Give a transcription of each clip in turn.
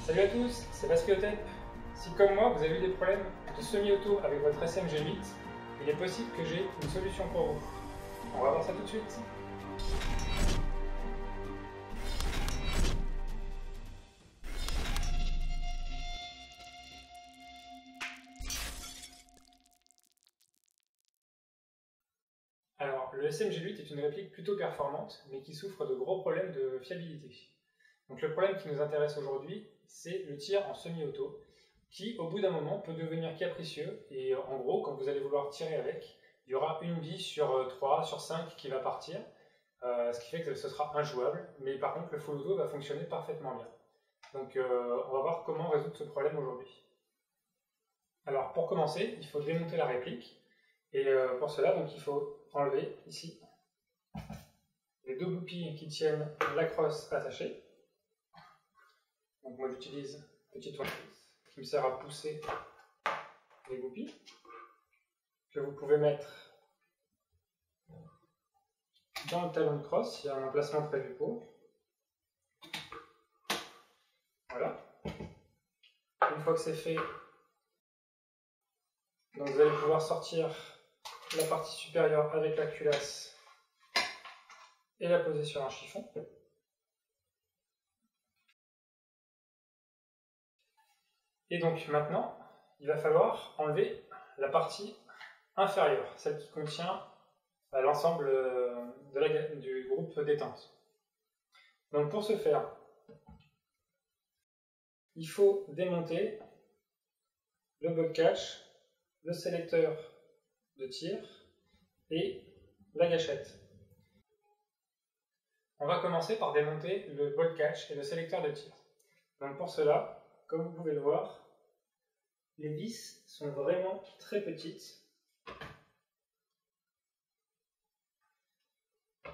Salut à tous, c'est Basquiotep. Si comme moi vous avez eu des problèmes de semi-auto avec votre SMG8, il est possible que j'ai une solution pour vous. On va voir ça tout de suite. Alors, le SMG8 est une réplique plutôt performante, mais qui souffre de gros problèmes de fiabilité. Donc le problème qui nous intéresse aujourd'hui, c'est le tir en semi-auto, qui au bout d'un moment peut devenir capricieux, et en gros, quand vous allez vouloir tirer avec, il y aura une bille sur 3, sur 5 qui va partir, ce qui fait que ce sera injouable, mais par contre le full auto va fonctionner parfaitement bien. Donc on va voir comment résoudre ce problème aujourd'hui. Alors pour commencer, il faut démonter la réplique, et pour cela, donc, il faut enlever ici les deux goupilles qui tiennent la crosse attachée. Donc moi j'utilise un petit tournevis qui me sert à pousser les goupilles, que vous pouvez mettre dans le talon de crosse, il y a un emplacement prévu pour. Voilà. Une fois que c'est fait, donc vous allez pouvoir sortir la partie supérieure avec la culasse et la poser sur un chiffon. Et donc maintenant, il va falloir enlever la partie inférieure, celle qui contient l'ensemble du groupe détente. Donc pour ce faire, il faut démonter le bolt catch, le sélecteur de tir et la gâchette. On va commencer par démonter le bolt catch et le sélecteur de tir. Donc pour cela, comme vous pouvez le voir, les vis sont vraiment très petites.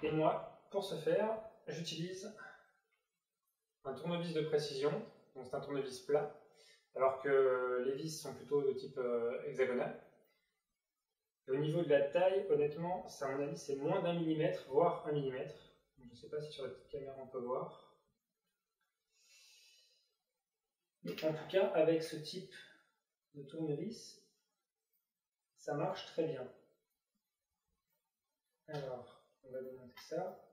Et moi, pour ce faire, j'utilise un tournevis de précision, donc c'est un tournevis plat, alors que les vis sont plutôt de type hexagonal. Et au niveau de la taille, honnêtement, à mon avis, c'est moins d'1 millimètre, voire 1 millimètre. Je ne sais pas si sur la petite caméra on peut voir. Mais en tout cas, avec ce type de tournevis, ça marche très bien. Alors, on va démonter ça.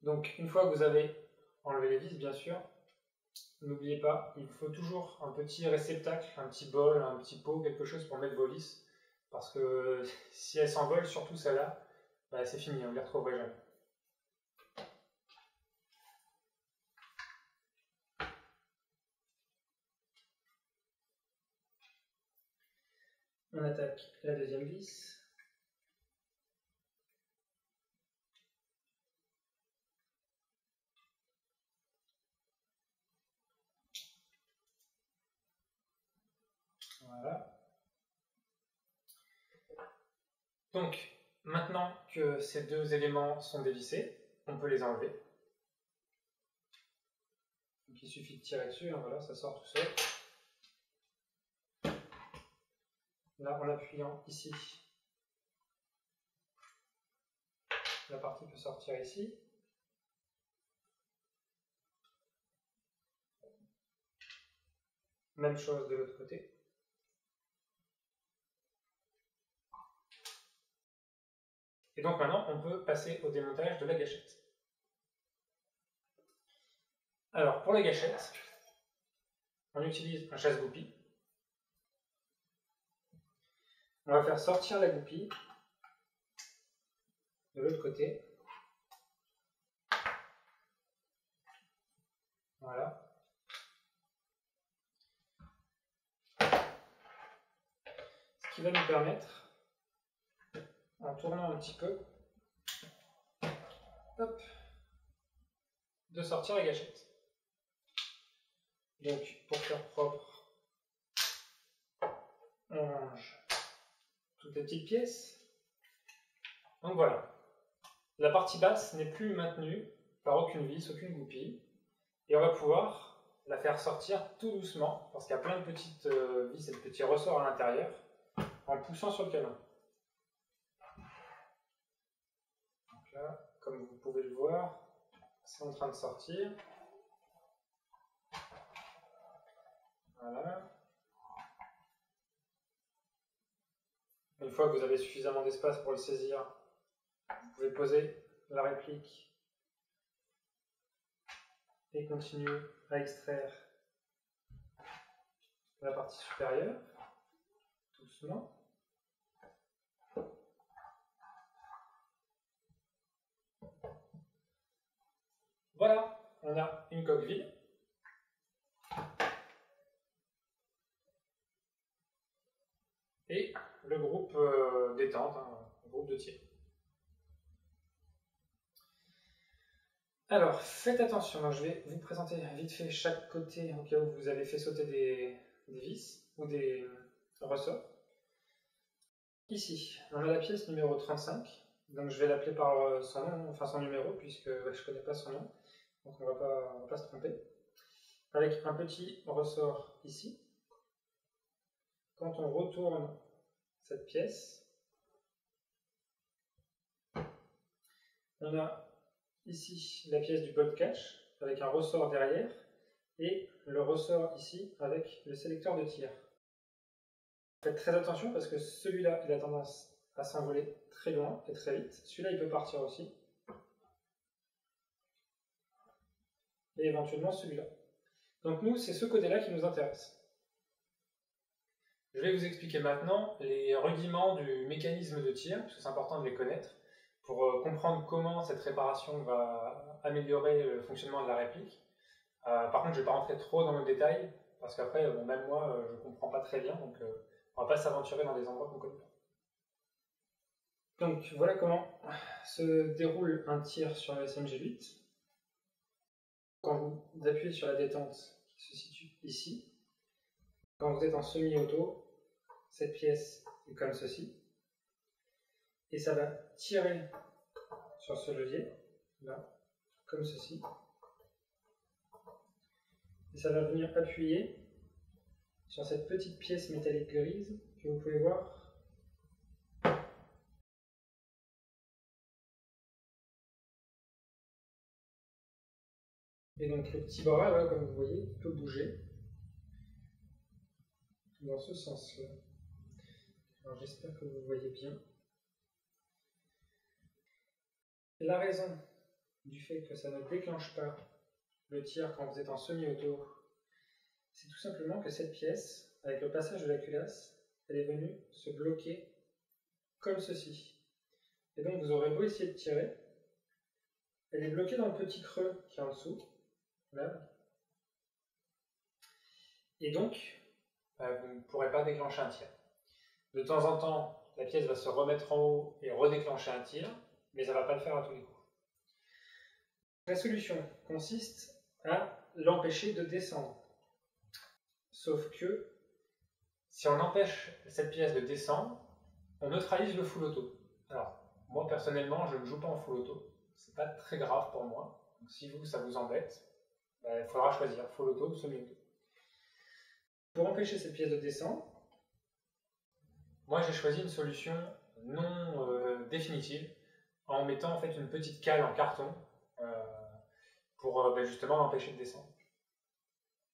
Donc, une fois que vous avez enlevé les vis, bien sûr, n'oubliez pas, il faut toujours un petit réceptacle, un petit bol, un petit pot, quelque chose pour mettre vos vis. Parce que si elles s'envolent, surtout celle-là, bah, c'est fini, on ne les retrouverait jamais. On attaque la deuxième vis. Voilà. Donc, maintenant que ces deux éléments sont dévissés, on peut les enlever. Donc, il suffit de tirer dessus, hein, voilà, ça sort tout seul. Là, en appuyant ici, la partie peut sortir ici. Même chose de l'autre côté. Et donc maintenant, on peut passer au démontage de la gâchette. Alors, pour la gâchette, on utilise un chasse-goupille. On va faire sortir la goupille de l'autre côté. Voilà. Ce qui va nous permettre, en tournant un petit peu, hop, de sortir la gâchette. Donc, pour faire propre, on range toutes les petites pièces. Donc voilà. La partie basse n'est plus maintenue par aucune vis, aucune goupille. Et on va pouvoir la faire sortir tout doucement, parce qu'il y a plein de petites vis et de petits ressorts à l'intérieur, en poussant sur le canon. Donc là, comme vous pouvez pouvez le voir, c'est en train de sortir. Voilà. Une fois que vous avez suffisamment d'espace pour le saisir, vous pouvez poser la réplique et continuer à extraire la partie supérieure, doucement. Voilà, on a une coque vide. Et le groupe détente, le groupe de tir. Alors, faites attention, donc je vais vous présenter vite fait chaque côté au cas où vous avez fait sauter des vis ou des ressorts. Ici, on a la pièce numéro 35, donc je vais l'appeler par son nom, enfin son numéro, puisque je ne connais pas son nom, donc on ne va pas se tromper. Avec un petit ressort ici. Quand on retourne cette pièce, on a ici la pièce du bolt catch avec un ressort derrière et le ressort ici avec le sélecteur de tir. Faites très attention parce que celui-là il a tendance à s'envoler très loin et très vite. Celui-là il peut partir aussi. Et éventuellement celui-là. Donc nous c'est ce côté-là qui nous intéresse. Je vais vous expliquer maintenant les rudiments du mécanisme de tir, parce que c'est important de les connaître, pour comprendre comment cette réparation va améliorer le fonctionnement de la réplique. Par contre, je ne vais pas rentrer trop dans le détail, parce qu'après, bon, même moi, je ne comprends pas très bien, donc on ne va pas s'aventurer dans des endroits qu'on ne connaît pas. Donc voilà comment se déroule un tir sur le SMG8. Quand vous appuyez sur la détente qui se situe ici, quand vous êtes en semi-auto, cette pièce est comme ceci, et ça va tirer sur ce levier, là, comme ceci, et ça va venir appuyer sur cette petite pièce métallique grise que vous pouvez voir. Et donc le petit bras, là, comme vous voyez, peut bouger dans ce sens-là. Alors j'espère que vous voyez bien. La raison du fait que ça ne déclenche pas le tir quand vous êtes en semi-auto, c'est tout simplement que cette pièce, avec le passage de la culasse, elle est venue se bloquer comme ceci. Et donc vous aurez beau essayer de tirer, elle est bloquée dans le petit creux qui est en dessous, là. Et donc, vous ne pourrez pas déclencher un tir. De temps en temps, la pièce va se remettre en haut et redéclencher un tir, mais ça ne va pas le faire à tous les coups. La solution consiste à l'empêcher de descendre. Sauf que, si on empêche cette pièce de descendre, on neutralise le full auto. Alors, moi personnellement, je ne joue pas en full auto. C'est pas très grave pour moi. Donc, si vous, ça vous embête, il faudra choisir full auto ou semi-auto. Pour empêcher cette pièce de descendre, moi j'ai choisi une solution non définitive en mettant en fait une petite cale en carton pour justement l'empêcher de descendre.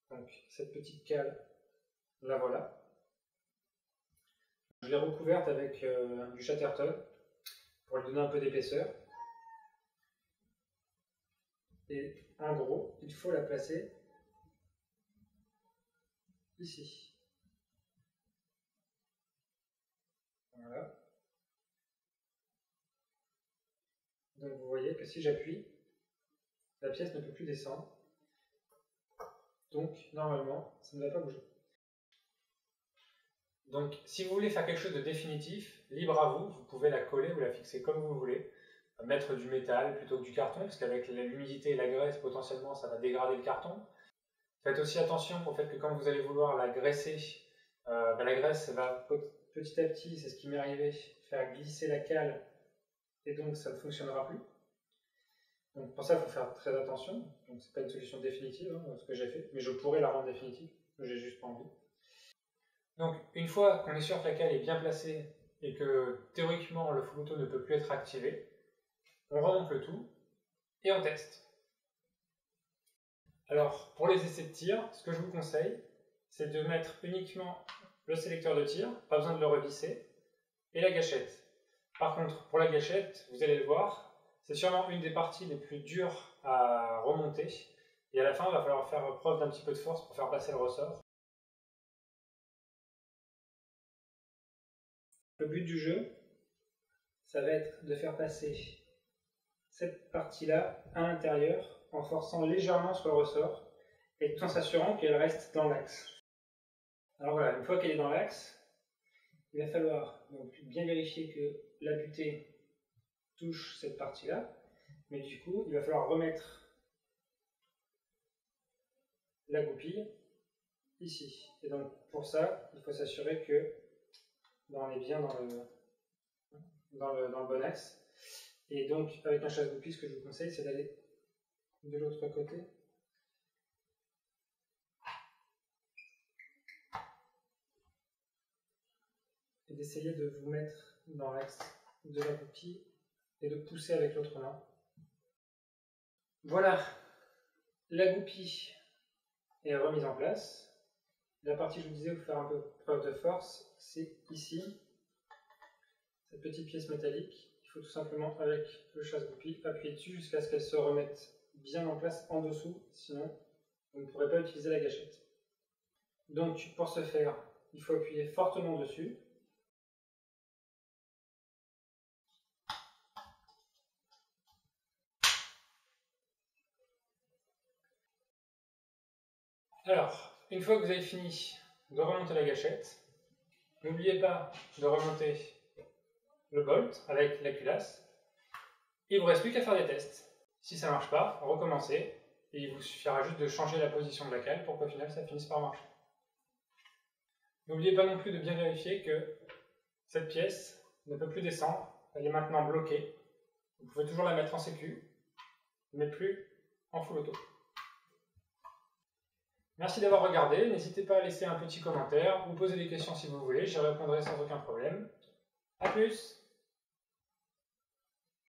Donc cette petite cale, la voilà. Je l'ai recouverte avec du Chatterton pour lui donner un peu d'épaisseur. Et en gros, il faut la placer ici. Voilà. Donc vous voyez que si j'appuie, la pièce ne peut plus descendre. Donc normalement, ça ne va pas bouger. Donc si vous voulez faire quelque chose de définitif, libre à vous, vous pouvez la coller ou la fixer comme vous voulez. Mettre du métal plutôt que du carton, parce qu'avec l'humidité et la graisse, potentiellement, ça va dégrader le carton. Faites aussi attention au fait que quand vous allez vouloir la graisser, la graisse va petit à petit, c'est ce qui m'est arrivé, faire glisser la cale, et donc ça ne fonctionnera plus. Donc pour ça, il faut faire très attention. Donc c'est pas une solution définitive, ce que j'ai fait, mais je pourrais la rendre définitive, j'ai juste pas envie. Donc une fois qu'on est sûr que la cale est bien placée et que théoriquement le full auto ne peut plus être activé, on remonte le tout et on teste. Alors, pour les essais de tir, ce que je vous conseille, c'est de mettre uniquement le sélecteur de tir, pas besoin de le revisser, et la gâchette. Par contre, pour la gâchette, vous allez le voir, c'est sûrement une des parties les plus dures à remonter, et à la fin, il va falloir faire preuve d'un petit peu de force pour faire passer le ressort. Le but du jeu, ça va être de faire passer cette partie-là à l'intérieur en forçant légèrement sur le ressort et tout en s'assurant qu'elle reste dans l'axe. Alors voilà, une fois qu'elle est dans l'axe, il va falloir donc bien vérifier que la butée touche cette partie-là, mais du coup, il va falloir remettre la goupille ici. Et donc pour ça, il faut s'assurer que on est bien dans le bon axe. Et donc avec un chasse-goupille, ce que je vous conseille, c'est d'aller de l'autre côté. Et d'essayer de vous mettre dans l'axe de la goupille et de pousser avec l'autre main. Voilà, la goupille est remise en place. La partie, je vous disais, vous faire un peu preuve de force, c'est ici, cette petite pièce métallique. Il faut tout simplement, avec le chasse-goupille, appuyer dessus jusqu'à ce qu'elle se remette bien en place en dessous, sinon vous ne pourrez pas utiliser la gâchette. Donc, pour ce faire, il faut appuyer fortement dessus. Alors, une fois que vous avez fini de remonter la gâchette, n'oubliez pas de remonter le bolt avec la culasse. Il ne vous reste plus qu'à faire des tests. Si ça ne marche pas, recommencez et il vous suffira juste de changer la position de la cale pour qu'au final ça finisse par marcher. N'oubliez pas non plus de bien vérifier que cette pièce ne peut plus descendre, elle est maintenant bloquée. Vous pouvez toujours la mettre en sécu, mais plus en full auto. Merci d'avoir regardé, n'hésitez pas à laisser un petit commentaire ou poser des questions si vous voulez, j'y répondrai sans aucun problème. A plus!